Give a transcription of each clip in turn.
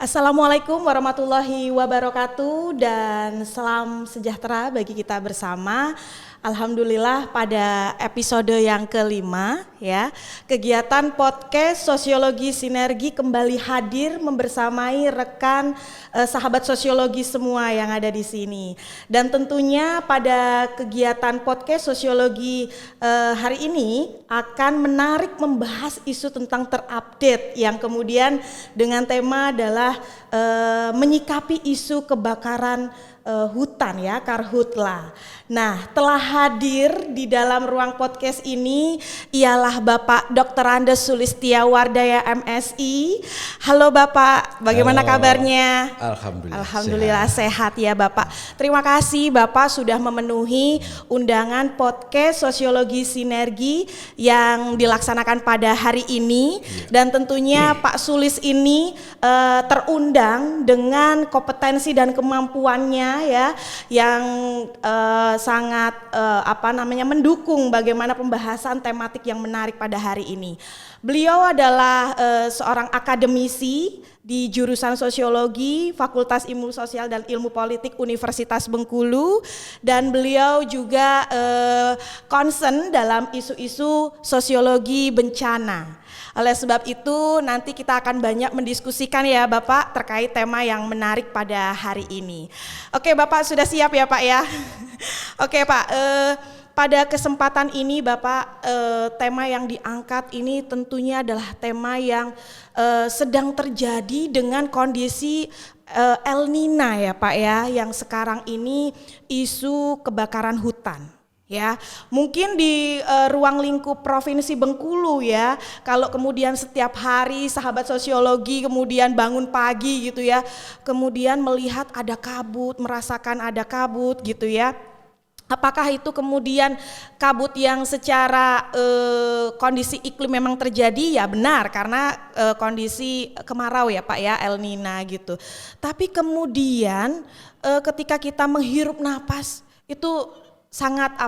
Assalamualaikum warahmatullahi wabarakatuh dan salam sejahtera bagi kita bersama. Alhamdulillah pada episode yang kelima ya, kegiatan podcast Sosiologi Sinergi kembali hadir membersamai rekan sahabat sosiologi semua yang ada di sini. Dan tentunya pada kegiatan podcast Sosiologi hari ini akan menarik membahas isu tentang terupdate yang kemudian dengan tema adalah menyikapi isu kebakaran hutan ya, Karhutla. Nah, telah hadir di dalam ruang podcast ini ialah Bapak Dr. Andes Sulistiawardaya MSI. Halo Bapak, bagaimana kabarnya? Alhamdulillah sehat ya Bapak. Terima kasih Bapak sudah memenuhi undangan podcast Sosiologi Sinergi yang dilaksanakan pada hari ini. Dan tentunya Pak Sulis ini terundang dengan kompetensi dan kemampuannya ya yang sangat mendukung bagaimana pembahasan tematik yang menarik pada hari ini. Beliau adalah seorang akademisi di jurusan Sosiologi, Fakultas Ilmu Sosial dan Ilmu Politik Universitas Bengkulu, dan beliau juga concern dalam isu-isu sosiologi bencana. Oleh sebab itu nanti kita akan banyak mendiskusikan ya Bapak terkait tema yang menarik pada hari ini. Oke Bapak sudah siap ya Pak ya? Oke Pak, pada kesempatan ini Bapak tema yang diangkat ini tentunya adalah tema yang sedang terjadi dengan kondisi El Nina ya Pak ya, yang sekarang ini isu kebakaran hutan. Ya, mungkin di ruang lingkup Provinsi Bengkulu ya, kalau kemudian setiap hari sahabat sosiologi kemudian bangun pagi gitu ya, kemudian melihat ada kabut, merasakan ada kabut gitu ya. Apakah itu kemudian kabut yang secara kondisi iklim memang terjadi? Ya benar, karena kondisi kemarau ya Pak ya, El Nina gitu. Tapi kemudian ketika kita menghirup napas itu sangat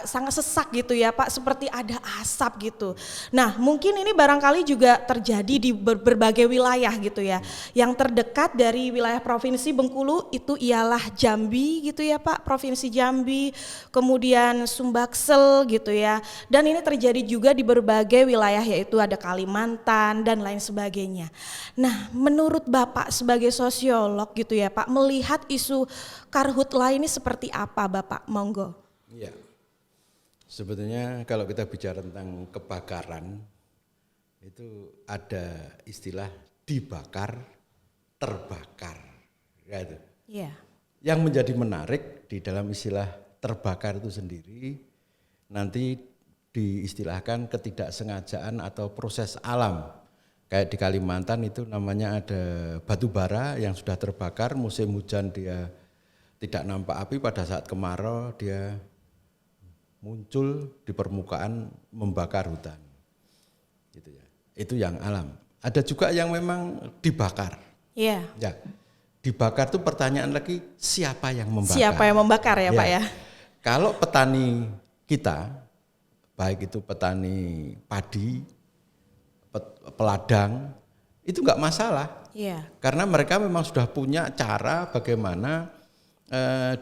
sangat sesak gitu ya Pak, seperti ada asap gitu. Nah mungkin ini barangkali juga terjadi di berbagai wilayah gitu ya. Yang terdekat dari wilayah Provinsi Bengkulu itu ialah Jambi gitu ya Pak, Provinsi Jambi, kemudian Sumbaksel gitu ya. Dan ini terjadi juga di berbagai wilayah yaitu ada Kalimantan dan lain sebagainya. Nah menurut Bapak sebagai sosiolog gitu ya Pak, melihat isu Karhutla ini seperti apa Bapak? Monggo. Ya, sebetulnya kalau kita bicara tentang kebakaran itu ada istilah dibakar, terbakar, gitu. Ya. Yang menjadi menarik di dalam istilah terbakar itu sendiri nanti diistilahkan ketidaksengajaan atau proses alam. Kayak di Kalimantan itu namanya ada batu bara yang sudah terbakar, musim hujan dia tidak nampak api, pada saat kemarau dia muncul di permukaan membakar hutan. Gitu ya. Itu yang alam. Ada juga yang memang dibakar. Iya. Ya. Dibakar itu pertanyaan lagi, siapa yang membakar? Siapa yang membakar ya Pak ya? Kalau petani kita, baik itu petani padi, peladang, itu enggak masalah. Iya. Karena mereka memang sudah punya cara bagaimana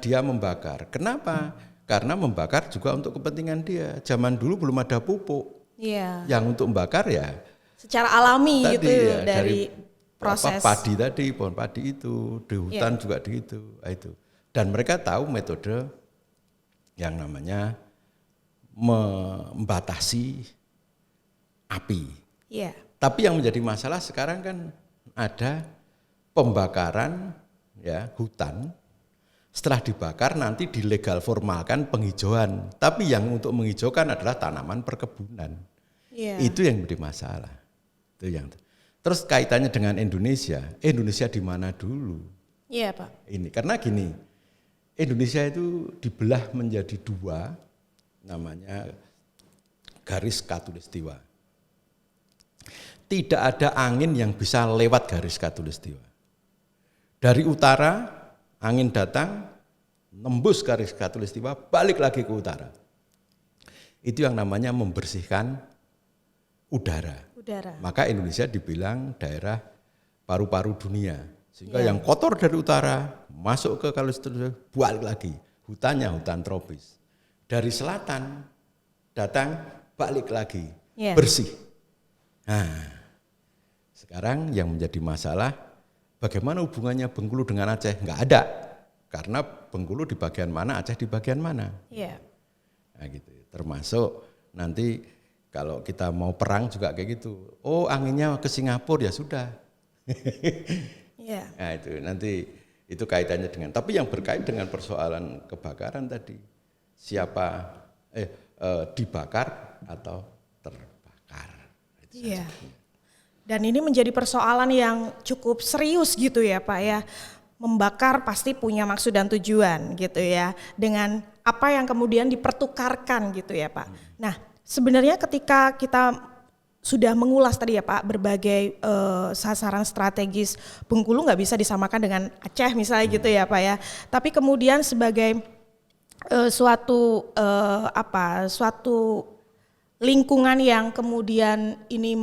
dia membakar. Kenapa? Karena membakar juga untuk kepentingan dia. Zaman dulu belum ada pupuk. Iya. Yang untuk membakar ya secara alami tadi, gitu ya, dari proses padi tadi, pohon padi itu, di hutan juga di itu. Dan mereka tahu metode yang namanya membatasi api. Iya. Tapi yang menjadi masalah sekarang kan ada pembakaran ya hutan. Setelah dibakar nanti dilegal formalkan penghijauan. Tapi yang untuk menghijaukan adalah tanaman perkebunan. Yeah. Itu yang menjadi masalah. Itu yang. Terus kaitannya dengan Indonesia. Indonesia di mana dulu? Iya Pak. Ini karena gini, Indonesia itu dibelah menjadi dua, namanya garis khatulistiwa. Tidak ada angin yang bisa lewat garis khatulistiwa. Dari utara angin datang, nembus garis khatulistiwa, balik lagi ke utara. Itu yang namanya membersihkan udara. Maka Indonesia dibilang daerah paru-paru dunia. Sehingga yang kotor dari utara masuk ke Kalimantan, balik lagi. Hutannya hutan tropis. Dari selatan datang balik lagi, bersih. Nah, sekarang yang menjadi masalah bagaimana hubungannya Bengkulu dengan Aceh? Enggak ada. Karena Bengkulu di bagian mana, Aceh di bagian mana. Nah, gitu. Termasuk nanti kalau kita mau perang juga kayak gitu. Oh, anginnya ke Singapura, ya sudah. Nah, itu nanti itu kaitannya dengan, tapi yang berkait dengan persoalan kebakaran tadi, siapa dibakar atau terbakar. Iya. Dan ini menjadi persoalan yang cukup serius gitu ya Pak ya. Membakar pasti punya maksud dan tujuan gitu ya. Dengan apa yang kemudian dipertukarkan gitu ya Pak. Nah, sebenarnya ketika kita sudah mengulas tadi ya Pak berbagai sasaran strategis, Bengkulu nggak bisa disamakan dengan Aceh misalnya gitu ya Pak ya. Tapi kemudian sebagai suatu lingkungan yang kemudian ini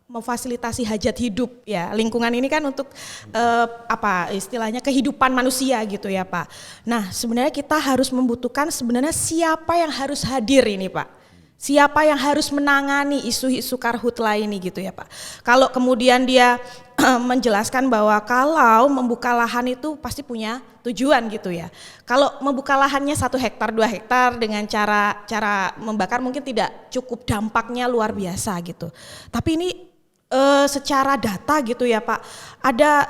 memfasilitasi hajat hidup ya. Lingkungan ini kan untuk istilahnya kehidupan manusia gitu ya Pak. Nah, sebenarnya kita harus membutuhkan sebenarnya siapa yang harus hadir ini Pak. Siapa yang harus menangani isu-isu karhutla ini gitu ya Pak. Kalau kemudian dia menjelaskan bahwa kalau membuka lahan itu pasti punya tujuan gitu ya. Kalau membuka lahannya 1 hektar, 2 hektar dengan cara membakar mungkin tidak cukup dampaknya luar biasa gitu. Tapi ini secara data gitu ya Pak, ada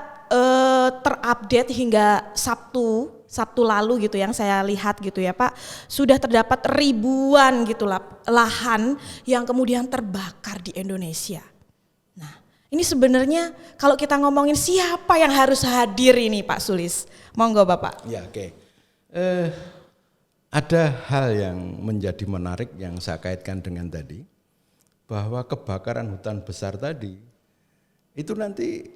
terupdate hingga Sabtu lalu gitu yang saya lihat gitu ya Pak, sudah terdapat ribuan gitu lahan yang kemudian terbakar di Indonesia. Nah, ini sebenarnya kalau kita ngomongin siapa yang harus hadir ini Pak Sulis, monggo Bapak. Ya, oke. Ada hal yang menjadi menarik yang saya kaitkan dengan tadi, bahwa kebakaran hutan besar tadi itu nanti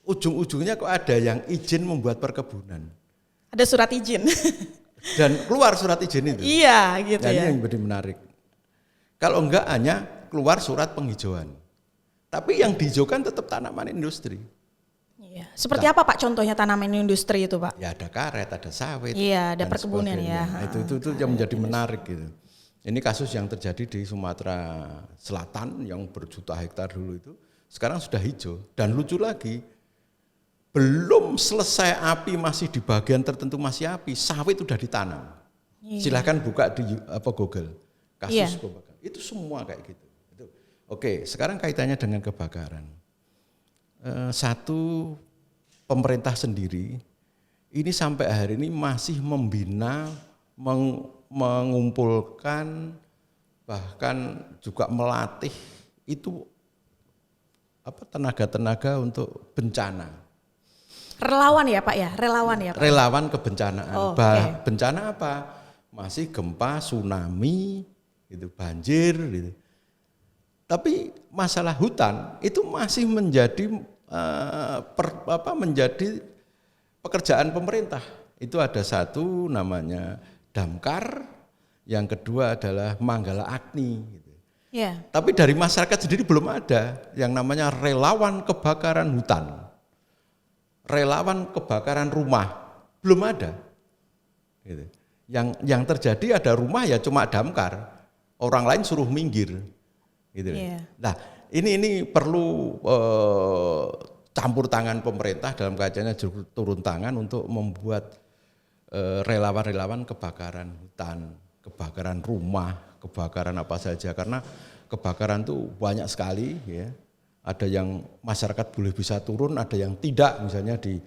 ujung-ujungnya kok ada yang izin membuat perkebunan. Ada surat izin. Dan keluar surat izin itu. Iya gitu ya. ya. Ini yang menjadi menarik. Kalau enggak hanya keluar surat penghijauan. Tapi yang dihijaukan tetap tanaman industri. Iya. Seperti apa Pak contohnya tanaman industri itu Pak? Ya ada karet, ada sawit. Iya, ada perkebunan ya. Nah, itu yang menjadi menarik gitu. Ini kasus yang terjadi di Sumatera Selatan yang berjuta hektar dulu itu. Sekarang sudah hijau. Dan lucu lagi, belum selesai api, masih di bagian tertentu masih api, sawit sudah ditanam. Silahkan buka di Google, kasus kebakaran. Itu semua kayak gitu. Oke, sekarang kaitannya dengan kebakaran. Satu, pemerintah sendiri ini sampai hari ini masih membina, mengumpulkan, bahkan juga melatih itu tenaga-tenaga untuk bencana. Relawan ya Pak ya, relawan ya Pak. Relawan kebencanaan. Okay. Bencana apa? Masih gempa, tsunami, gitu, banjir, gitu. Tapi masalah hutan itu masih menjadi menjadi pekerjaan pemerintah. Itu ada satu namanya Damkar, yang kedua adalah Manggala Agni. Gitu. Yeah. Tapi dari masyarakat sendiri belum ada yang namanya relawan kebakaran hutan. Relawan kebakaran rumah belum ada. Gitu. Yang terjadi ada rumah ya cuma damkar, orang lain suruh minggir. Gitu. Yeah. Nah ini perlu campur tangan pemerintah dalam kaitannya turun tangan untuk membuat relawan-relawan kebakaran hutan, kebakaran rumah, kebakaran apa saja, karena kebakaran itu banyak sekali ya. Ada yang masyarakat boleh bisa turun, ada yang tidak, misalnya di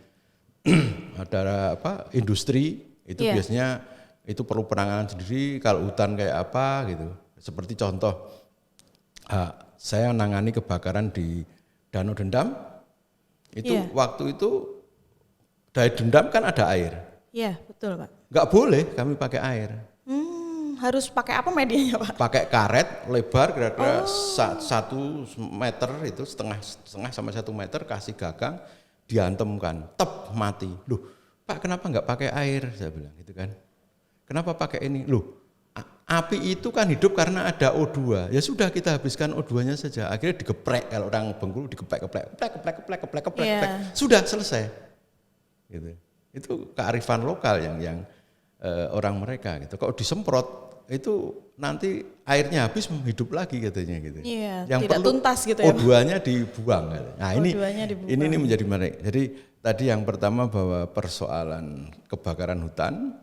ada industri itu biasanya itu perlu penanganan sendiri. Kalau hutan kayak apa gitu, seperti contoh saya nangani kebakaran di Danau Dendam itu waktu itu dari Dendam kan ada air. Iya betul Pak. Nggak boleh kami pakai air. Harus pakai apa medianya Pak? Pakai karet lebar kira-kira 1 meter itu setengah sampai 1 meter, kasih gagang, diantemkan, mati. Loh Pak kenapa nggak pakai air? Saya bilang gitu kan. Kenapa pakai ini? Loh api itu kan hidup karena ada O2. Ya sudah kita habiskan O2-nya saja. Akhirnya digeprek, kalau orang Bengkulu digeprek. Sudah selesai. Gitu. Itu kearifan lokal yang orang mereka gitu. Kalau disemprot itu nanti airnya habis hidup lagi katanya gitu. Iya, yang tidak perlu tuntas gitu ya. O2-nya dibuang. Nah, dibuang. ini menjadi menarik. Jadi tadi yang pertama bahwa persoalan kebakaran hutan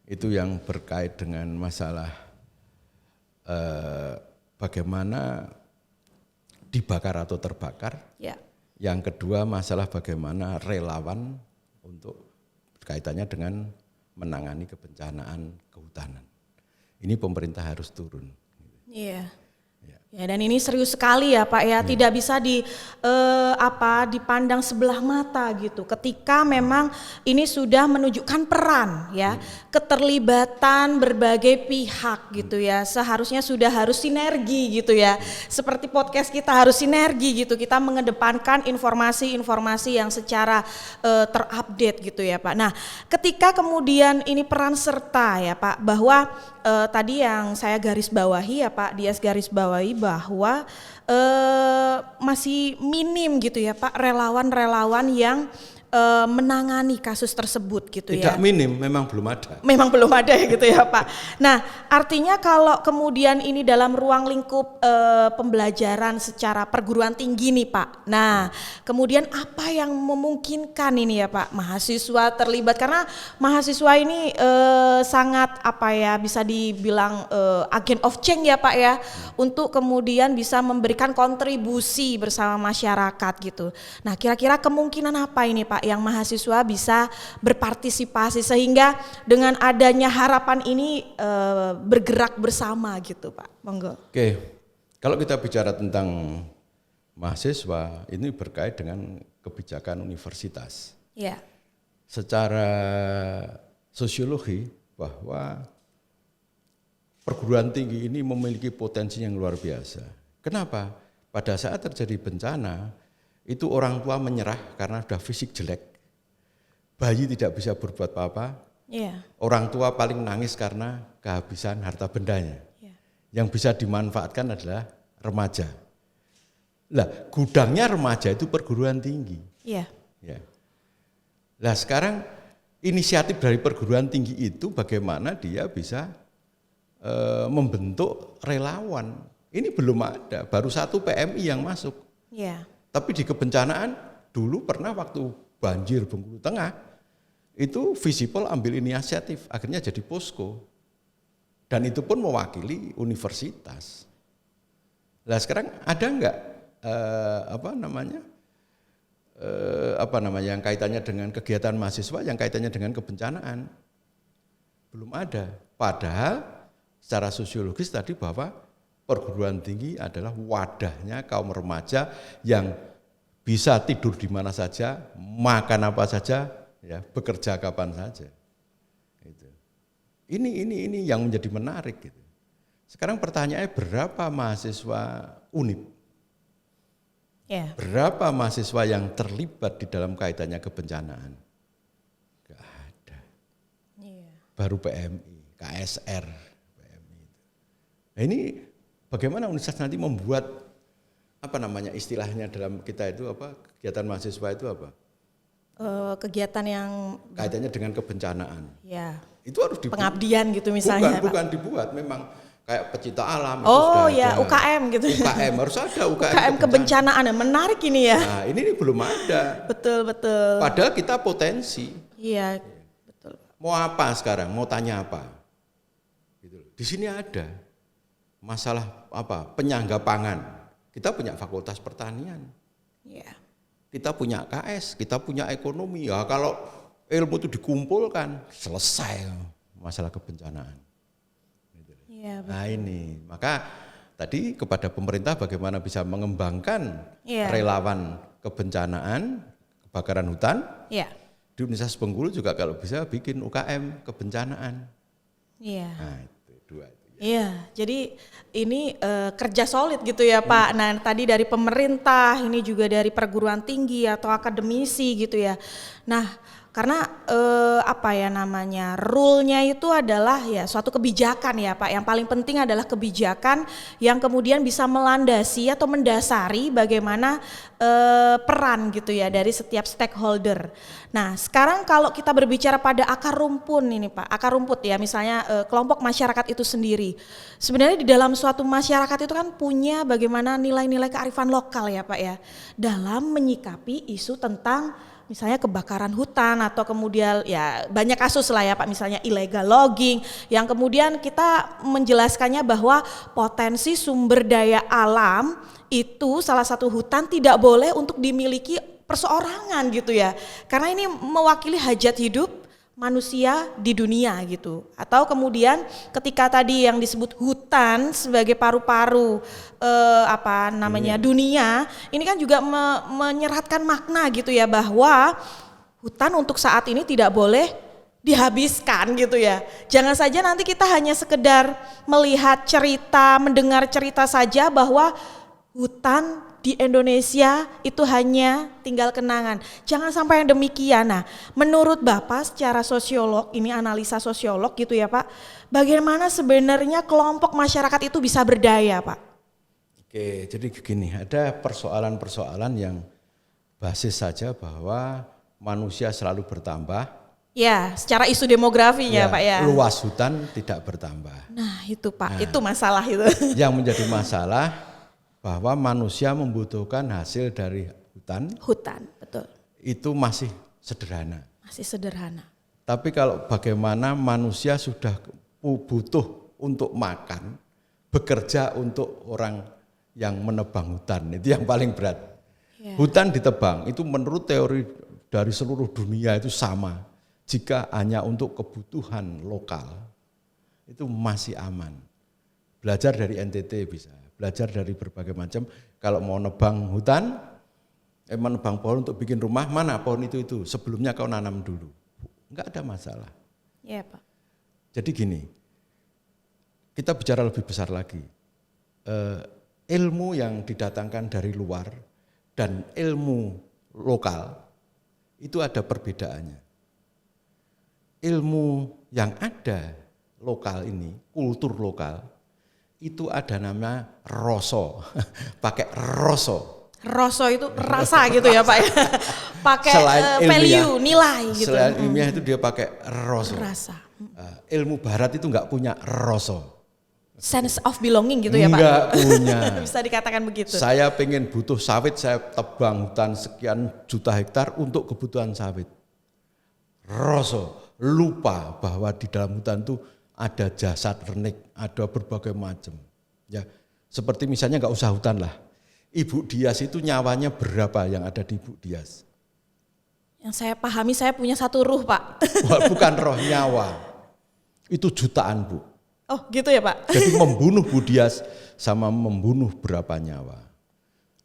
itu yang berkait dengan masalah bagaimana dibakar atau terbakar. Ya. Yang kedua masalah bagaimana relawan untuk kaitannya dengan menangani kebencanaan kehutanan. Ini pemerintah harus turun. Iya. Ya, dan ini serius sekali ya Pak ya, tidak bisa dipandang sebelah mata gitu. Ketika memang ini sudah menunjukkan peran ya, keterlibatan berbagai pihak gitu ya. Seharusnya sudah harus sinergi gitu ya. Seperti podcast kita harus sinergi gitu. Kita mengedepankan informasi-informasi yang secara terupdate gitu ya Pak. Nah, ketika kemudian ini peran serta ya Pak, bahwa tadi yang saya garis bawahi ya Pak Dias garis bawahi bahwa masih minim gitu ya Pak relawan-relawan yang menangani kasus tersebut gitu ya. Tidak minim, memang belum ada. Memang belum ada ya gitu ya Pak. Nah artinya kalau kemudian ini dalam ruang lingkup pembelajaran secara perguruan tinggi nih Pak. Nah kemudian apa yang memungkinkan ini ya Pak mahasiswa terlibat, karena mahasiswa ini sangat apa ya bisa dibilang agent of change ya Pak ya, untuk kemudian bisa memberikan kontribusi bersama masyarakat gitu. Nah kira-kira kemungkinan apa ini Pak yang mahasiswa bisa berpartisipasi sehingga dengan adanya harapan ini bergerak bersama gitu Pak. Monggo. Oke, kalau kita bicara tentang mahasiswa ini berkait dengan kebijakan universitas. Ya. Secara sosiologi bahwa perguruan tinggi ini memiliki potensi yang luar biasa. Kenapa? Pada saat terjadi bencana itu orang tua menyerah karena sudah fisik jelek, bayi tidak bisa berbuat apa-apa, orang tua paling nangis karena kehabisan harta bendanya. Yang bisa dimanfaatkan adalah remaja. Lah gudangnya remaja itu perguruan tinggi. Ya. Lah sekarang inisiatif dari perguruan tinggi itu bagaimana dia bisa membentuk relawan. Ini belum ada, baru 1 PMI yang masuk. Tapi di kebencanaan dulu pernah waktu banjir Bengkulu Tengah itu Visipol ambil inisiatif, akhirnya jadi posko, dan itu pun mewakili universitas. Nah sekarang ada enggak yang kaitannya dengan kegiatan mahasiswa yang kaitannya dengan kebencanaan? Belum ada. Padahal secara sosiologis tadi bahwa perguruan tinggi adalah wadahnya kaum remaja yang bisa tidur di mana saja, makan apa saja, ya, bekerja kapan saja. Gitu. Ini yang menjadi menarik. Gitu. Sekarang pertanyaannya berapa mahasiswa UNIP? Berapa mahasiswa yang terlibat di dalam kaitannya kebencanaan? Gak ada. Baru PMI, KSR, PMI. Nah ini bagaimana universitas nanti membuat istilahnya dalam kita itu kegiatan mahasiswa itu apa? Kegiatan yang kaitannya dengan kebencanaan. Ya. Itu harus dibuat. Pengabdian gitu misalnya. Bukan dibuat, memang kayak pecinta alam. Oh ya, UKM gitu. UKM harus ada UKM kebencanaan. Menarik ini ya. Nah ini belum ada. Betul. Padahal kita potensi. Iya, betul. Mau apa sekarang? Mau tanya apa? Gitu. Di sini ada masalah penyangga pangan. Kita punya fakultas pertanian. Kita punya KS, kita punya ekonomi. Ya kalau ilmu itu dikumpulkan, selesai masalah kebencanaan. Nah ini, maka tadi kepada pemerintah bagaimana bisa mengembangkan relawan kebencanaan, kebakaran hutan. Di Universitas Bengkulu juga kalau bisa bikin UKM kebencanaan. Nah itu 2. Iya, jadi ini kerja solid gitu ya Pak. Nah tadi dari pemerintah, ini juga dari perguruan tinggi atau akademisi gitu ya. Nah Karena rule-nya itu adalah ya suatu kebijakan ya Pak. Yang paling penting adalah kebijakan yang kemudian bisa melandasi atau mendasari bagaimana peran gitu ya dari setiap stakeholder. Nah, sekarang kalau kita berbicara pada akar rumput ini Pak, akar rumput ya misalnya kelompok masyarakat itu sendiri. Sebenarnya di dalam suatu masyarakat itu kan punya bagaimana nilai-nilai kearifan lokal ya Pak ya. Dalam menyikapi isu tentang misalnya kebakaran hutan atau kemudian ya banyak kasus lah ya Pak, misalnya illegal logging yang kemudian kita menjelaskannya bahwa potensi sumber daya alam itu salah satu hutan tidak boleh untuk dimiliki perseorangan gitu ya, karena ini mewakili hajat hidup manusia di dunia gitu. Atau kemudian ketika tadi yang disebut hutan sebagai paru-paru dunia, ini kan juga menyeratkan makna gitu ya, bahwa hutan untuk saat ini tidak boleh dihabiskan gitu ya. Jangan saja nanti kita hanya sekedar melihat cerita, mendengar cerita saja bahwa hutan di Indonesia itu hanya tinggal kenangan. Jangan sampai yang demikian. Nah, menurut Bapak secara sosiolog, ini analisa sosiolog gitu ya Pak, bagaimana sebenarnya kelompok masyarakat itu bisa berdaya Pak? Oke, jadi begini, ada persoalan-persoalan yang basis saja bahwa manusia selalu bertambah. Ya, secara isu demografinya Pak ya. Luas hutan tidak bertambah. Nah itu Pak, itu masalah itu. Yang menjadi masalah bahwa manusia membutuhkan hasil dari hutan. Hutan, betul. Itu masih sederhana. Masih sederhana. Tapi kalau bagaimana manusia sudah butuh untuk makan, bekerja untuk orang yang menebang hutan, itu yang paling berat. Ya. Hutan ditebang, itu menurut teori dari seluruh dunia itu sama. Jika hanya untuk kebutuhan lokal, itu masih aman. Belajar dari NTT bisa. Belajar dari berbagai macam. Kalau mau nebang hutan, menebang pohon untuk bikin rumah, mana pohon itu? Sebelumnya kau nanam dulu. Enggak ada masalah. Iya Pak. Jadi gini, kita bicara lebih besar lagi. Ilmu yang didatangkan dari luar dan ilmu lokal itu ada perbedaannya. Ilmu yang ada lokal ini, kultur lokal, itu ada namanya roso, pakai roso. Roso itu rasa gitu ya Pak ya, pakai value, nilai gitu. Selain ilmiah itu dia pakai roso. Rasa. Ilmu barat itu enggak punya roso. Sense of belonging gitu ya Pak? Enggak punya. Bisa dikatakan begitu. Saya pengen butuh sawit, saya tebang hutan sekian juta hektar untuk kebutuhan sawit. Roso, lupa bahwa di dalam hutan itu ada jasad renik, ada berbagai macam. Ya, seperti misalnya nggak usah hutan lah. Ibu Dias itu nyawanya berapa yang ada di Ibu Dias? Yang saya pahami saya punya satu ruh Pak. Bukan roh, nyawa. Itu jutaan Bu. Oh gitu ya Pak. Jadi membunuh Bu Dias sama membunuh berapa nyawa.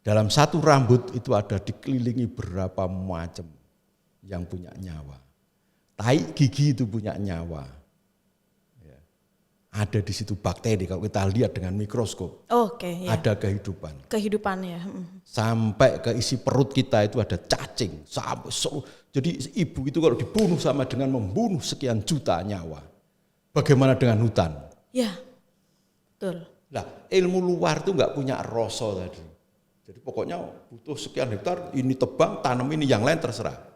Dalam satu rambut itu ada dikelilingi berapa macam yang punya nyawa. Tai gigi itu punya nyawa. Ada di situ bakteri, kalau kita lihat dengan mikroskop, ya. Ada kehidupan. Kehidupannya. Sampai ke isi perut kita itu ada cacing. Jadi ibu itu kalau dibunuh sama dengan membunuh sekian juta nyawa. Bagaimana dengan hutan? Ya, betul. Nah, ilmu luar itu nggak punya rasa tadi. Jadi pokoknya butuh sekian hektar, ini tebang, tanam ini, yang lain terserah.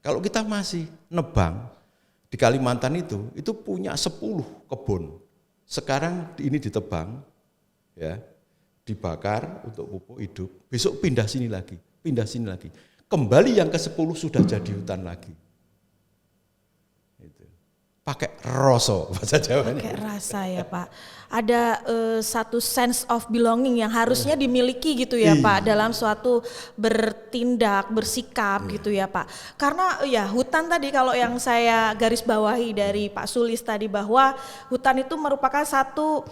Kalau kita masih nebang, di Kalimantan itu punya 10 kebun. Sekarang ini ditebang, ya, dibakar untuk pupuk hidup. Besok pindah sini lagi. Kembali yang ke-10 sudah jadi hutan lagi. Itu. Pakai rasa bahasa Jawanya. Pakai rasa ya Pak. Ada satu sense of belonging yang harusnya dimiliki gitu ya Pak dalam suatu bertindak, bersikap gitu ya Pak. Karena ya hutan tadi kalau yang saya garis bawahi dari Pak Sulis tadi, bahwa hutan itu merupakan satu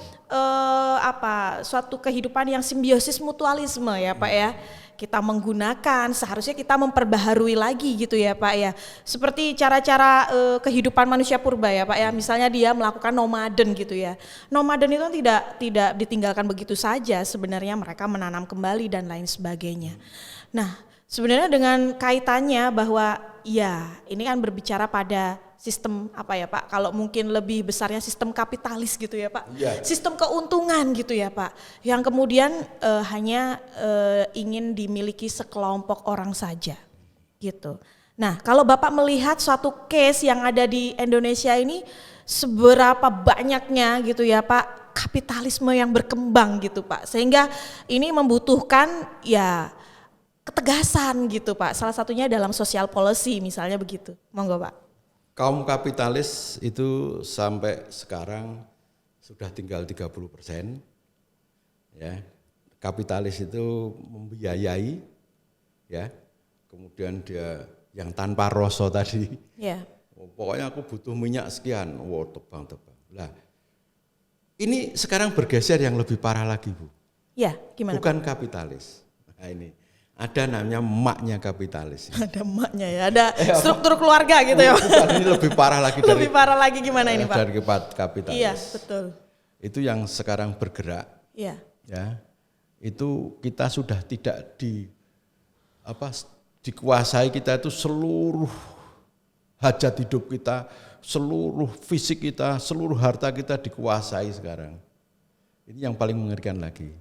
suatu kehidupan yang simbiosis mutualisme ya Pak ya. Kita menggunakan, seharusnya kita memperbaharui lagi gitu ya Pak ya. Seperti cara-cara kehidupan manusia purba ya Pak ya. Misalnya dia melakukan nomaden gitu ya. Nomaden itu tidak ditinggalkan begitu saja, sebenarnya mereka menanam kembali dan lain sebagainya. Nah, Sebenarnya dengan kaitannya bahwa ya ini kan berbicara pada sistem apa ya Pak, kalau mungkin lebih besarnya sistem kapitalis gitu ya Pak, sistem keuntungan gitu ya Pak, yang kemudian hanya ingin dimiliki sekelompok orang saja gitu. Nah kalau Bapak melihat suatu case yang ada di Indonesia ini, seberapa banyaknya gitu ya Pak kapitalisme yang berkembang gitu Pak, sehingga ini membutuhkan ya ketegasan gitu Pak, salah satunya dalam social policy misalnya begitu. Monggo Pak. Kaum kapitalis itu sampai sekarang sudah tinggal 30%. Ya. Kapitalis itu membiayai, ya. Kemudian dia yang tanpa rasa tadi. Ya. Pokoknya aku butuh minyak sekian, tebang-tebang. Lah, ini sekarang bergeser yang lebih parah lagi Bu. Ya, gimana Bukan Pak? Kapitalis. Nah ini. Ada namanya emaknya kapitalis. Ada emaknya ya, ada struktur keluarga gitu ya. Bukan, ini lebih parah lagi dari. Lebih parah lagi gimana ini Pak? Dari kapitalis. Iya betul. Itu yang sekarang bergerak. Iya. Ya, itu kita sudah tidak dikuasai, kita itu seluruh hajat hidup kita, seluruh fisik kita, seluruh harta kita dikuasai sekarang. Ini yang paling mengerikan lagi.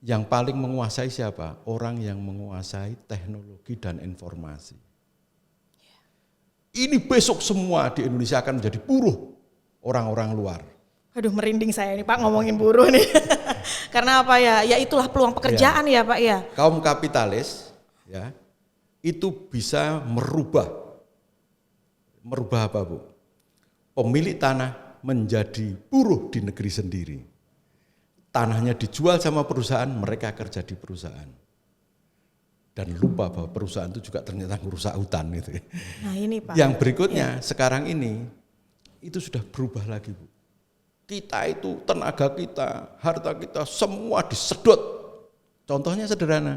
Yang paling menguasai siapa? Orang yang menguasai teknologi dan informasi. Ini besok semua di Indonesia akan menjadi buruh orang-orang luar. Aduh merinding saya nih Pak ngomongin buruh nih. Karena apa ya? Ya itulah peluang pekerjaan ya Pak ya. Kaum kapitalis ya itu bisa merubah apa Bu? Pemilik tanah menjadi buruh di negeri sendiri. Tanahnya dijual sama perusahaan, mereka kerja di perusahaan. Dan lupa bahwa perusahaan itu juga ternyata merusak hutan gitu. Nah ini Pak. Yang berikutnya sekarang ini itu sudah berubah lagi Bu. Kita itu tenaga kita, harta kita semua disedot. Contohnya sederhana.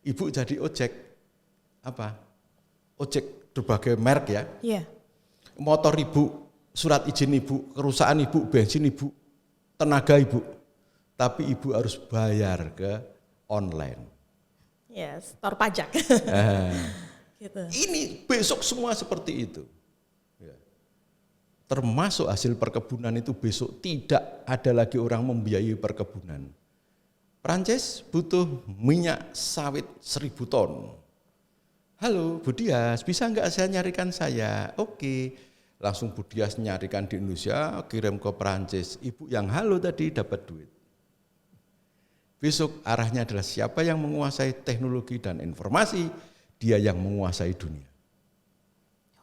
Ibu jadi ojek ojek berbagai merek ya. Iya. Motor ibu, surat izin ibu, kerusakan ibu, bensin ibu, tenaga ibu. Tapi ibu harus bayar ke online. Ya, store pajak. Gitu. Ini besok semua seperti itu. Ya. Termasuk hasil perkebunan itu besok tidak ada lagi orang membiayai perkebunan. Prancis butuh minyak sawit 1.000 ton. Halo Bu Dias, bisa enggak saya nyarikan saya? Oke, langsung Bu Dias nyarikan di Indonesia, kirim ke Prancis. Ibu yang halo tadi dapat duit. Besok arahnya adalah siapa yang menguasai teknologi dan informasi, dia yang menguasai dunia.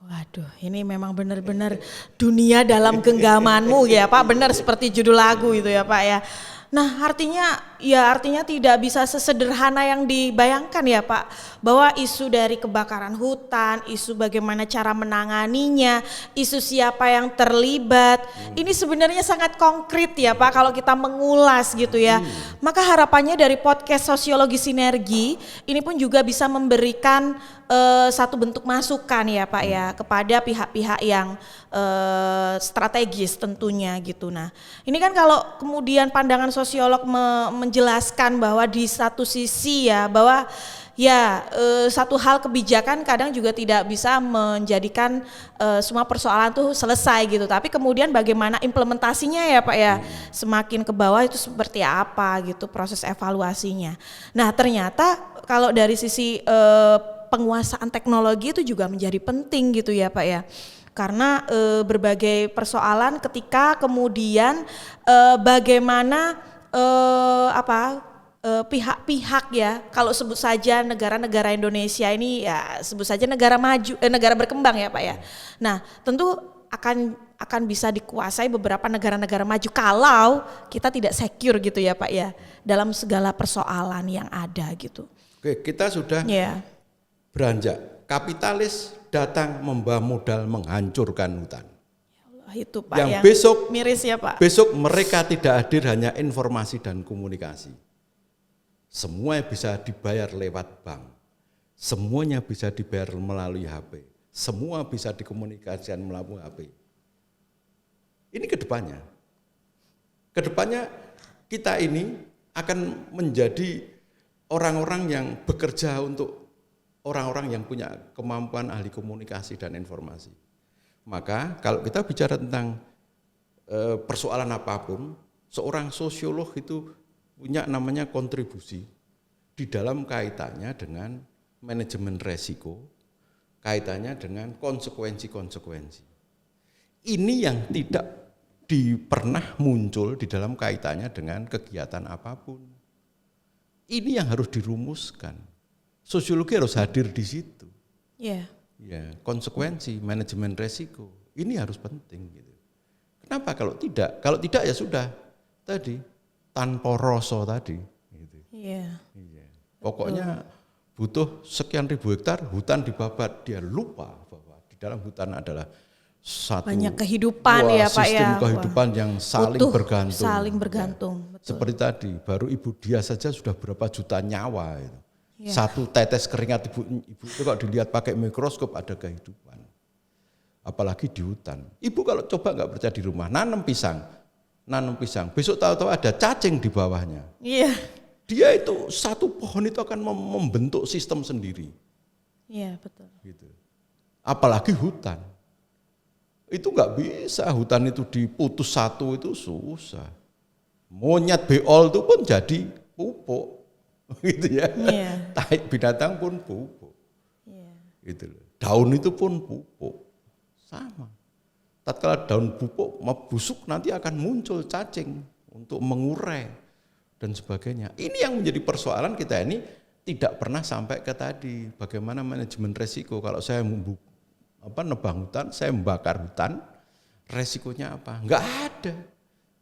Waduh, ini memang benar-benar dunia dalam genggamanmu ya Pak, benar seperti judul lagu itu ya Pak ya. Nah artinya tidak bisa sesederhana yang dibayangkan ya Pak, bahwa isu dari kebakaran hutan, isu bagaimana cara menanganinya, isu siapa yang terlibat, ini sebenarnya sangat konkret ya Pak kalau kita mengulas gitu ya. Maka harapannya dari podcast Sosiologi Sinergi ini pun juga bisa memberikan satu bentuk masukan ya Pak ya kepada pihak-pihak yang strategis tentunya gitu. Nah ini kan kalau kemudian pandangan sosiolog menjelaskan bahwa di satu sisi ya bahwa ya satu hal kebijakan kadang juga tidak bisa menjadikan semua persoalan tuh selesai gitu, tapi kemudian bagaimana implementasinya ya Pak ya, semakin ke bawah itu seperti apa gitu proses evaluasinya. Nah ternyata kalau dari sisi penguasaan teknologi itu juga menjadi penting gitu ya Pak ya. Karena berbagai persoalan ketika kemudian bagaimana pihak-pihak ya, kalau sebut saja negara-negara Indonesia ini ya sebut saja negara maju, negara berkembang ya Pak ya. Nah tentu akan bisa dikuasai beberapa negara-negara maju kalau kita tidak secure gitu ya Pak ya dalam segala persoalan yang ada gitu. Oke, kita sudah beranjak. Kapitalis datang membawa modal menghancurkan hutan. Itu Pak yang besok miris ya Pak. Besok mereka tidak hadir hanya informasi dan komunikasi. Semua bisa dibayar lewat bank. Semuanya bisa dibayar melalui HP. Semua bisa dikomunikasikan melalui HP. Ini kedepannya. Kedepannya kita ini akan menjadi orang-orang yang bekerja untuk orang-orang yang punya kemampuan ahli komunikasi dan informasi. Maka kalau kita bicara tentang persoalan apapun, seorang sosiolog itu punya namanya kontribusi di dalam kaitannya dengan manajemen resiko, kaitannya dengan konsekuensi-konsekuensi. Ini yang tidak pernah muncul di dalam kaitannya dengan kegiatan apapun. Ini yang harus dirumuskan. Sosiologi harus hadir di situ. Yeah. Ya, konsekuensi, manajemen resiko, ini harus penting. Gitu. Kenapa kalau tidak? Kalau tidak ya sudah tadi tanpa rasa tadi. Gitu. Yeah. Iya. Pokoknya butuh sekian ribu hektar hutan dibabat, dia lupa bahwa di dalam hutan adalah satu banyak kehidupan ya Pak ya. Sistem kehidupan yang saling bergantung. Saling bergantung. Ya. Betul. Seperti tadi, baru ibu dia saja sudah berapa juta nyawa itu. Ya. Satu tetes keringat ibu itu kalau dilihat pakai mikroskop ada kehidupan. Apalagi di hutan. Ibu kalau coba nggak percaya di rumah, nanam pisang. Besok tahu-tahu ada cacing di bawahnya. Iya. Dia itu satu pohon itu akan membentuk sistem sendiri. Iya betul. Gitu. Apalagi hutan. Itu nggak bisa, hutan itu diputus satu itu susah. Monyet beol itu pun jadi pupuk. Gitu ya. Yeah. Tai binatang pun pupuk. Yeah. Gitu loh. Daun itu pun pupuk. Sama. Tatkala daun pupuk busuk nanti akan muncul cacing untuk mengurai dan sebagainya. Ini yang menjadi persoalan kita ini tidak pernah sampai ke tadi bagaimana manajemen resiko. Kalau saya nebang hutan, saya membakar hutan, resikonya apa? Enggak ada.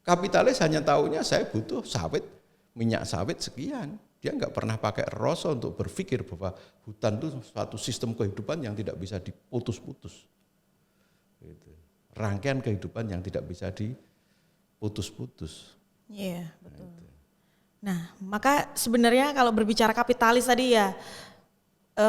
Kapitalis hanya tahunya saya butuh sawit, minyak sawit sekian. Dia enggak pernah pakai rasa untuk berpikir bahwa hutan itu suatu sistem kehidupan yang tidak bisa diputus-putus. Gitu. Rangkaian kehidupan yang tidak bisa diputus-putus. Iya, betul. Nah, maka sebenarnya kalau berbicara kapitalis tadi ya,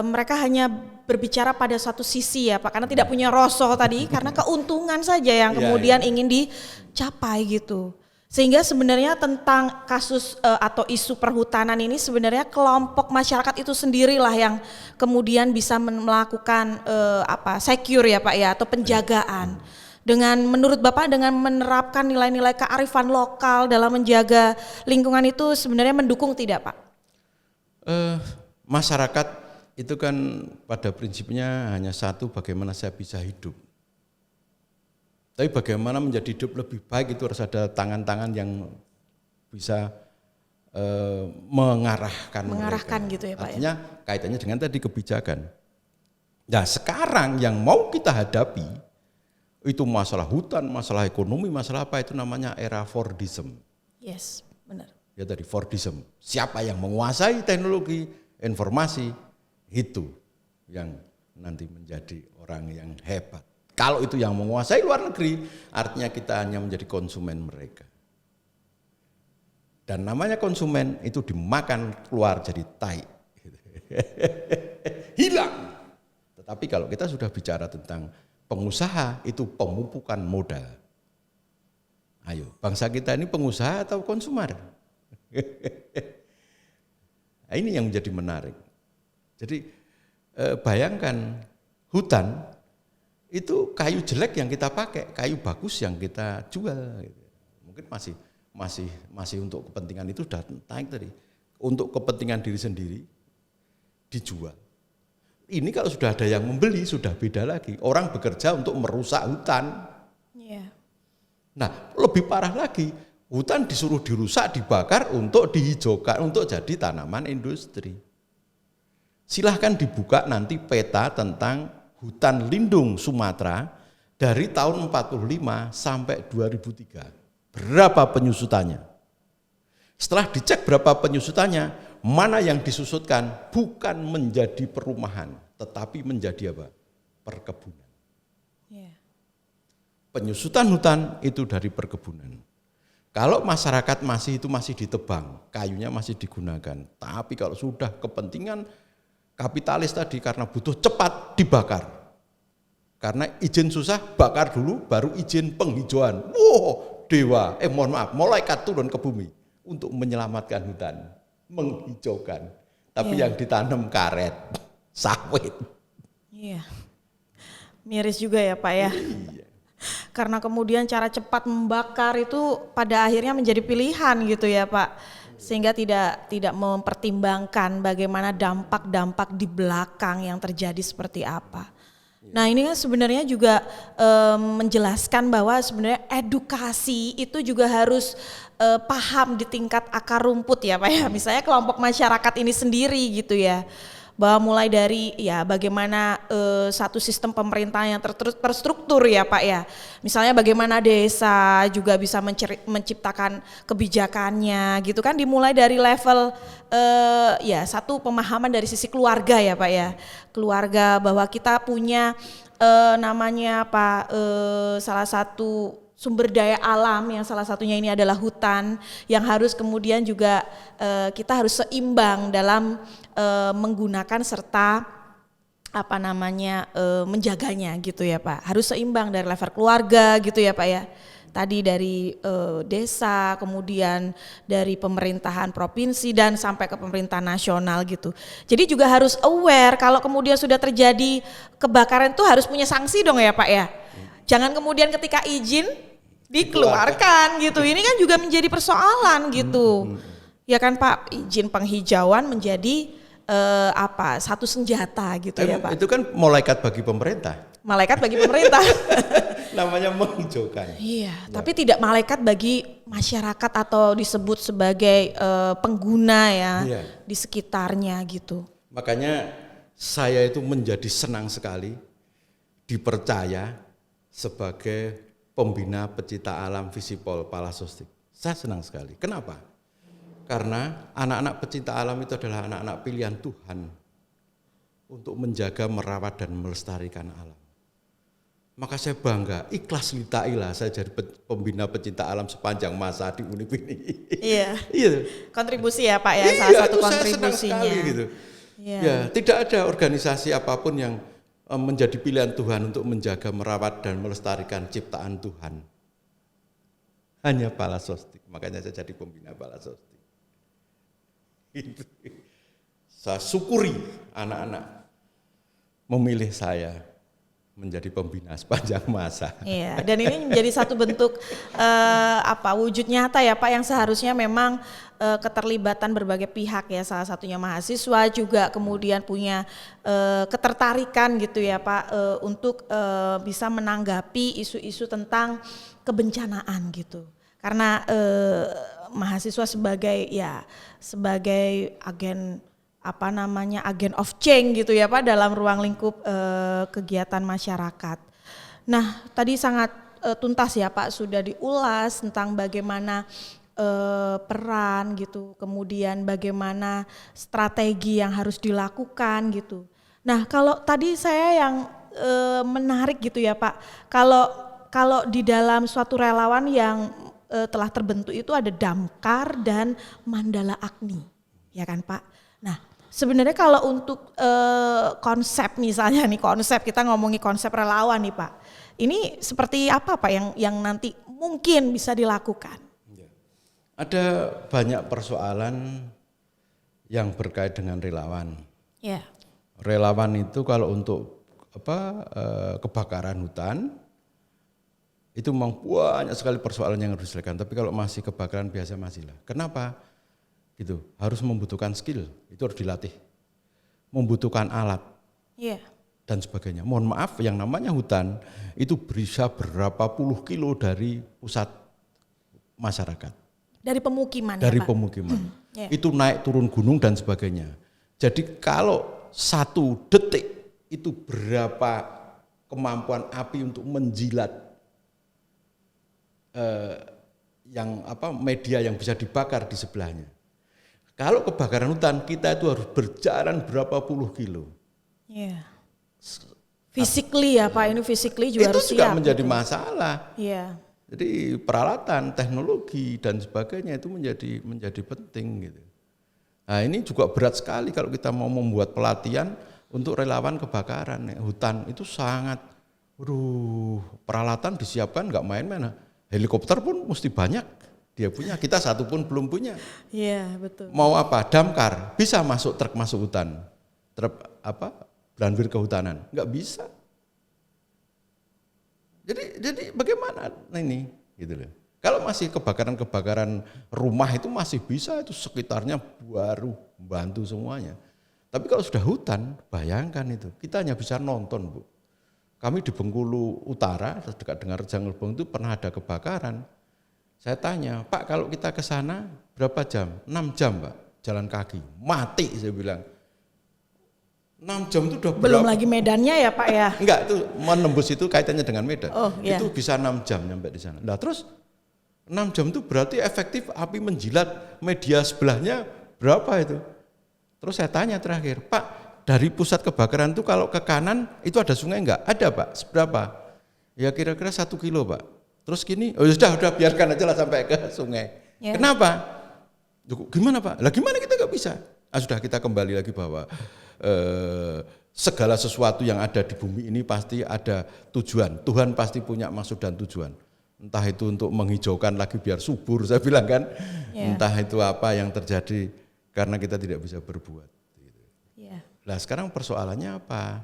mereka hanya berbicara pada satu sisi ya Pak, karena tidak punya rasa tadi, karena keuntungan saja yang kemudian ingin dicapai gitu. Sehingga sebenarnya tentang kasus atau isu perhutanan ini sebenarnya kelompok masyarakat itu sendirilah yang kemudian bisa melakukan secure ya Pak ya, atau penjagaan. Dengan menurut Bapak dengan menerapkan nilai-nilai kearifan lokal dalam menjaga lingkungan itu sebenarnya mendukung tidak Pak? Masyarakat itu kan pada prinsipnya hanya satu, bagaimana saya bisa hidup. Tapi bagaimana menjadi hidup lebih baik itu harus ada tangan-tangan yang bisa mengarahkan mereka. Gitu ya Pak. Artinya kaitannya dengan tadi kebijakan. Nah sekarang yang mau kita hadapi itu masalah hutan, masalah ekonomi, masalah apa, itu namanya era Fordism. Yes, benar. Ya tadi Fordism. Siapa yang menguasai teknologi informasi itu yang nanti menjadi orang yang hebat. Kalau itu yang menguasai luar negeri, artinya kita hanya menjadi konsumen mereka. Dan namanya konsumen itu dimakan keluar jadi tai. Hilang. Tetapi kalau kita sudah bicara tentang pengusaha, itu pemupukan modal. Ayo, bangsa kita ini pengusaha atau konsumer? Nah, ini yang menjadi menarik. Jadi bayangkan hutan itu kayu jelek yang kita pakai, kayu bagus yang kita jual. Mungkin masih untuk kepentingan itu sudah naik tadi. Untuk kepentingan diri sendiri dijual. Ini kalau sudah ada yang membeli sudah beda lagi. Orang bekerja untuk merusak hutan. Yeah. Nah, lebih parah lagi, hutan disuruh dirusak, dibakar untuk dihijaukan, untuk jadi tanaman industri. Silahkan dibuka nanti peta tentang hutan lindung Sumatera dari tahun 45 sampai 2003. Berapa penyusutannya? Setelah dicek berapa penyusutannya, mana yang disusutkan bukan menjadi perumahan, tetapi menjadi apa? Perkebunan. Yeah. Penyusutan hutan itu dari perkebunan. Kalau masyarakat masih ditebang, kayunya masih digunakan. Tapi kalau sudah kepentingan kapitalis tadi karena butuh cepat dibakar. Karena izin susah, bakar dulu baru izin penghijauan. Wow, malaikat turun ke bumi untuk menyelamatkan hutan, menghijaukan. Tapi yang ditanam karet. sawit. Iya. Miris juga ya Pak ya. Iya. Karena kemudian cara cepat membakar itu pada akhirnya menjadi pilihan gitu ya Pak. Sehingga tidak mempertimbangkan bagaimana dampak-dampak di belakang yang terjadi seperti apa. Nah ini kan sebenarnya juga menjelaskan bahwa sebenarnya edukasi itu juga harus paham di tingkat akar rumput ya Pak ya. Misalnya kelompok masyarakat ini sendiri gitu ya. Bahwa mulai dari ya bagaimana satu sistem pemerintahan yang terstruktur ya Pak ya. Misalnya bagaimana desa juga bisa menciptakan kebijakannya gitu kan, dimulai dari level ya satu pemahaman dari sisi keluarga ya Pak ya. Keluarga bahwa kita punya namanya apa salah satu sumber daya alam yang salah satunya ini adalah hutan yang harus kemudian juga kita harus seimbang dalam menggunakan serta apa namanya menjaganya gitu ya Pak. Harus seimbang dari level keluarga gitu ya Pak ya. Tadi dari desa, kemudian dari pemerintahan provinsi dan sampai ke pemerintahan nasional gitu. Jadi juga harus aware kalau kemudian sudah terjadi kebakaran itu harus punya sanksi dong ya Pak ya. Jangan kemudian ketika izin dikeluarkan gitu. Ini kan juga menjadi persoalan gitu. Ya kan Pak, izin penghijauan menjadi satu senjata gitu ya Pak. Itu kan malaikat bagi pemerintah. Malaikat bagi pemerintah. Namanya menghijaukan. Iya, tapi tidak malaikat bagi masyarakat atau disebut sebagai pengguna ya di sekitarnya gitu. Makanya saya itu menjadi senang sekali dipercaya sebagai pembina pecinta alam Visipol Palasostik. Saya senang sekali. Kenapa? Karena anak-anak pecinta alam itu adalah anak-anak pilihan Tuhan untuk menjaga, merawat dan melestarikan alam. Maka saya bangga, ikhlas lita'ilah saya jadi pembina pecinta alam sepanjang masa di Unip ini. Iya. Iya. Kontribusi ya Pak ya, salah satu kontribusinya. Saya senang sekali gitu. Ya, tidak ada organisasi apapun yang menjadi pilihan Tuhan untuk menjaga, merawat dan melestarikan ciptaan Tuhan. Hanya Palasostik. Makanya saya jadi pembina Palasostik. Saya syukuri anak-anak memilih saya menjadi pembina sepanjang masa. Iya, dan ini menjadi satu bentuk wujud nyata ya Pak yang seharusnya memang keterlibatan berbagai pihak ya, salah satunya mahasiswa juga kemudian punya ketertarikan gitu ya Pak untuk bisa menanggapi isu-isu tentang kebencanaan gitu. Karena mahasiswa sebagai agen agen of change gitu ya Pak dalam ruang lingkup kegiatan masyarakat. Nah tadi sangat tuntas ya Pak sudah diulas tentang bagaimana peran gitu, kemudian bagaimana strategi yang harus dilakukan gitu. Nah kalau tadi saya yang menarik gitu ya Pak, kalau di dalam suatu relawan yang telah terbentuk itu ada Damkar dan Mandala Agni, ya kan Pak. Nah sebenarnya kalau untuk konsep misalnya nih kita ngomongin konsep relawan nih Pak, ini seperti apa Pak yang nanti mungkin bisa dilakukan? Ada banyak persoalan yang berkait dengan relawan. Ya. Relawan itu kalau untuk kebakaran hutan itu memang banyak sekali persoalan yang harus diselesaikan. Tapi kalau masih kebakaran biasa masihlah. Kenapa? Gitu, harus membutuhkan skill, itu harus dilatih. Membutuhkan alat. Yeah. Dan sebagainya. Mohon maaf, yang namanya hutan itu bisa berapa puluh kilo dari pusat masyarakat. Dari pemukiman dari ya Pak? Pemukiman. Yeah. Itu naik turun gunung dan sebagainya. Jadi kalau 1 detik itu berapa kemampuan api untuk menjilat media yang bisa dibakar di sebelahnya. Kalau kebakaran hutan kita itu harus berjalan berapa puluh kilo. Iya. Physically ya Pak, ini physically juga harus siap. Itu juga menjadi masalah. Iya. Jadi peralatan, teknologi dan sebagainya itu menjadi penting gitu. Nah ini juga berat sekali kalau kita mau membuat pelatihan untuk relawan kebakaran. Hutan itu sangat, peralatan disiapkan nggak main-main. Helikopter pun mesti banyak dia punya, kita satu pun belum punya. Iya betul. Mau apa? Damkar bisa masuk truk masuk hutan. Branwir Kehutanan, nggak bisa. Jadi bagaimana ini gitu loh. Kalau masih kebakaran rumah itu masih bisa, itu sekitarnya baru bantu semuanya. Tapi kalau sudah hutan, bayangkan itu, kita hanya bisa nonton, Bu. Kami di Bengkulu Utara, dekat dengan Rejang Lebong itu pernah ada kebakaran. Saya tanya, Pak kalau kita ke sana berapa jam? 6 jam Pak, jalan kaki, mati saya bilang. 6 jam itu udah belum lagi medannya ya Pak ya? Enggak, itu menembus itu kaitannya dengan medan. Iya. Itu bisa 6 jam nyampe di sana. Nah terus 6 jam itu berarti efektif api menjilat media sebelahnya berapa itu? Terus saya tanya terakhir, Pak dari pusat kebakaran itu kalau ke kanan itu ada sungai enggak? Ada Pak, seberapa? Ya kira-kira 1 kilo Pak. Terus gini, oh sudah biarkan aja lah sampai ke sungai. Ya. Kenapa? Gimana Pak? Lah gimana kita enggak bisa? Sudah kita kembali lagi bahwa segala sesuatu yang ada di bumi ini pasti ada tujuan. Tuhan pasti punya maksud dan tujuan. Entah itu untuk menghijaukan lagi biar subur, saya bilang kan. Yeah. Entah itu apa yang terjadi karena kita tidak bisa berbuat. Yeah. Nah sekarang persoalannya apa?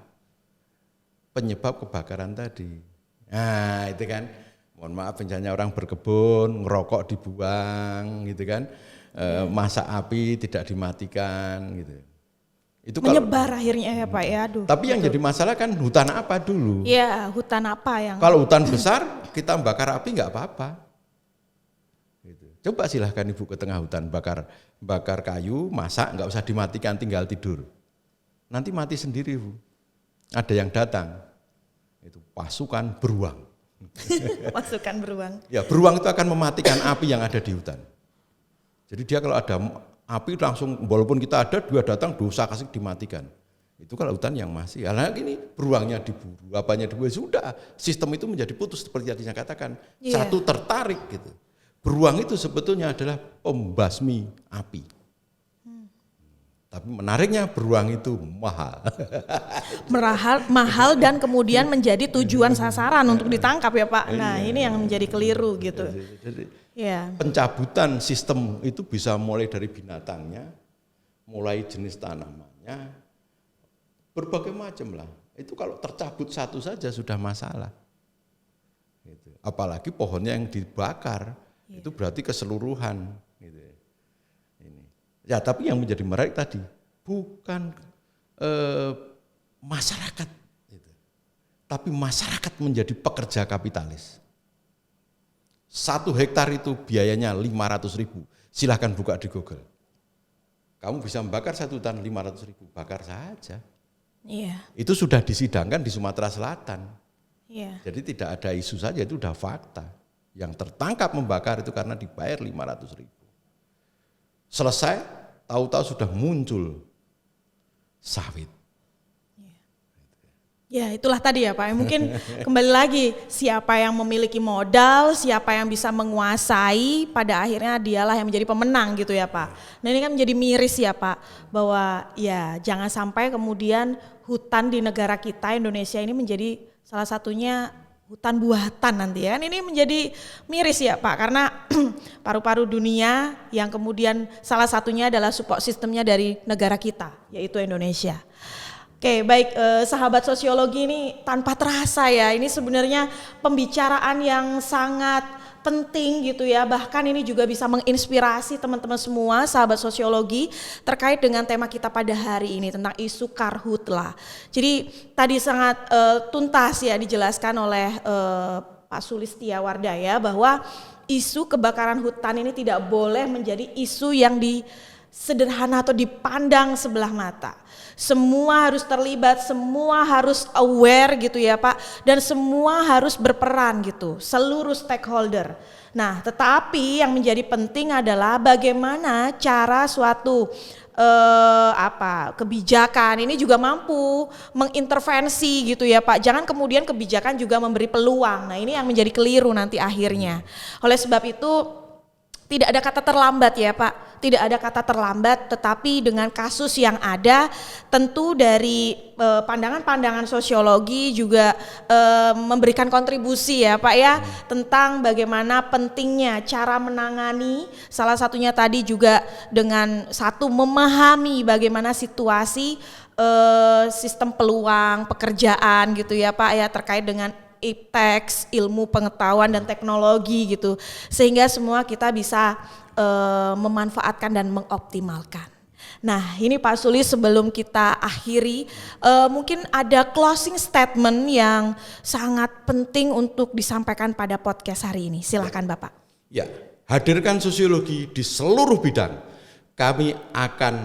Penyebab kebakaran tadi. Nah itu kan, mohon maaf misalnya orang berkebun, ngerokok dibuang gitu kan. Masak api tidak dimatikan gitu. Itu menyebar akhirnya ya Pak ya. Aduh. Tapi yang jadi masalah kan hutan apa dulu? Iya, hutan apa yang? Kalau hutan besar kita bakar api nggak apa-apa. Gitu. Coba silahkan Ibu ke tengah hutan bakar kayu, masak nggak usah dimatikan, tinggal tidur. Nanti mati sendiri Bu. Ada yang datang, itu pasukan beruang. Pasukan beruang. Ya beruang itu akan mematikan api yang ada di hutan. Jadi dia kalau ada api langsung, walaupun kita ada, dia datang dosa kasih dimatikan. Itu kalau hutan yang masih. Karena gini, beruangnya diburu, apanya diburu, sudah sistem itu menjadi putus seperti yang saya katakan. Yeah. Satu tertarik gitu. Beruang itu sebetulnya adalah pembasmi api. Tapi menariknya beruang itu mahal. mahal dan kemudian menjadi tujuan sasaran untuk ditangkap ya Pak. Nah ini yang menjadi keliru gitu. Jadi pencabutan sistem itu bisa mulai dari binatangnya, mulai jenis tanamannya, berbagai macam lah. Itu kalau tercabut satu saja sudah masalah. Gitu. Apalagi pohonnya yang dibakar, itu berarti keseluruhan. Gitu. Ya, tapi yang menjadi menarik tadi bukan masyarakat, gitu. Tapi masyarakat menjadi pekerja kapitalis. 1 hektar itu biayanya 500.000. Silahkan buka di Google. Kamu bisa membakar 1 ton 500.000, bakar saja. Iya. Itu sudah disidangkan di Sumatera Selatan. Iya. Jadi tidak ada isu saja, itu sudah fakta. Yang tertangkap membakar itu karena dibayar 500.000. Selesai, tahu-tahu sudah muncul sawit. Ya itulah tadi ya Pak, mungkin kembali lagi siapa yang memiliki modal, siapa yang bisa menguasai, pada akhirnya dialah yang menjadi pemenang gitu ya Pak. Nah ini kan menjadi miris ya Pak, bahwa ya jangan sampai kemudian hutan di negara kita Indonesia ini menjadi salah satunya hutan buatan nanti ya. Ini menjadi miris ya Pak, karena paru-paru dunia yang kemudian salah satunya adalah support sistemnya dari negara kita, yaitu Indonesia. Oke, baik sahabat sosiologi, ini tanpa terasa ya, ini sebenarnya pembicaraan yang sangat penting gitu ya, bahkan ini juga bisa menginspirasi teman-teman semua sahabat sosiologi terkait dengan tema kita pada hari ini tentang isu karhutlah. Jadi tadi sangat tuntas ya dijelaskan oleh Pak Sulistiawardaya bahwa isu kebakaran hutan ini tidak boleh menjadi isu yang sederhana atau dipandang sebelah mata. Semua harus terlibat, semua harus aware gitu ya Pak, dan semua harus berperan gitu, seluruh stakeholder. Nah, tetapi yang menjadi penting adalah bagaimana cara suatu kebijakan ini juga mampu mengintervensi gitu ya Pak. Jangan kemudian kebijakan juga memberi peluang. Nah, ini yang menjadi keliru nanti akhirnya. Oleh sebab itu tidak ada kata terlambat ya Pak. tidak ada kata terlambat, tetapi dengan kasus yang ada tentu dari pandangan-pandangan sosiologi juga memberikan kontribusi ya Pak ya, tentang bagaimana pentingnya cara menangani, salah satunya tadi juga dengan satu memahami bagaimana situasi sistem peluang pekerjaan gitu ya Pak ya, terkait dengan iptek, ilmu pengetahuan dan teknologi gitu, sehingga semua kita bisa memanfaatkan dan mengoptimalkan. Nah ini Pak Suli, sebelum kita akhiri mungkin ada closing statement yang sangat penting untuk disampaikan pada podcast hari ini, silakan Bapak. Ya, hadirkan sosiologi di seluruh bidang. Kami akan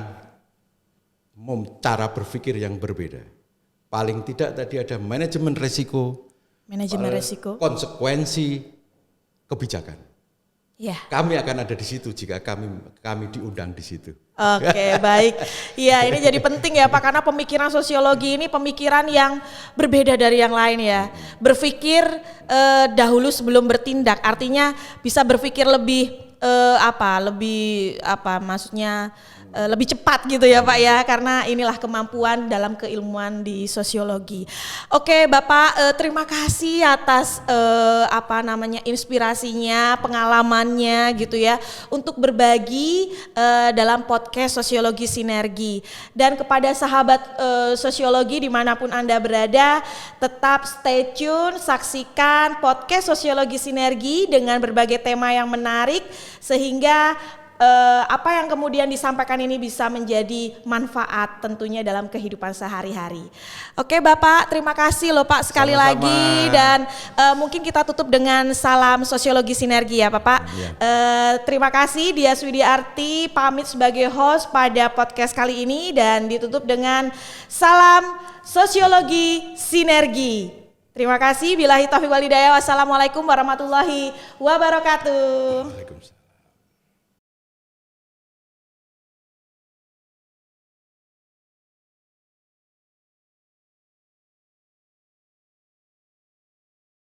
cara berpikir yang berbeda. Paling tidak tadi ada manajemen risiko, konsekuensi kebijakan. Ya. Kami akan ada di situ jika kami diundang di situ. Oke, baik. Ya, ini jadi penting ya Pak, karena pemikiran sosiologi ini pemikiran yang berbeda dari yang lain ya. Berpikir dahulu sebelum bertindak, artinya bisa berpikir lebih lebih cepat gitu ya Pak ya, karena inilah kemampuan dalam keilmuan di sosiologi. Oke Bapak, terima kasih atas inspirasinya, pengalamannya gitu ya, untuk berbagi dalam podcast Sosiologi Sinergi. Dan kepada sahabat sosiologi dimanapun Anda berada, tetap stay tune, saksikan podcast Sosiologi Sinergi dengan berbagai tema yang menarik, sehingga apa yang kemudian disampaikan ini bisa menjadi manfaat tentunya dalam kehidupan sehari-hari. Oke Bapak, terima kasih loh Pak sekali Sama-sama. lagi, dan mungkin kita tutup dengan salam Sosiologi Sinergi ya Bapak. Ya. Terima kasih, Dias Widiarti pamit sebagai host pada podcast kali ini, dan ditutup dengan salam Sosiologi Sinergi. Terima kasih, billahi taufiq wal hidayah, wassalamualaikum warahmatullahi wabarakatuh.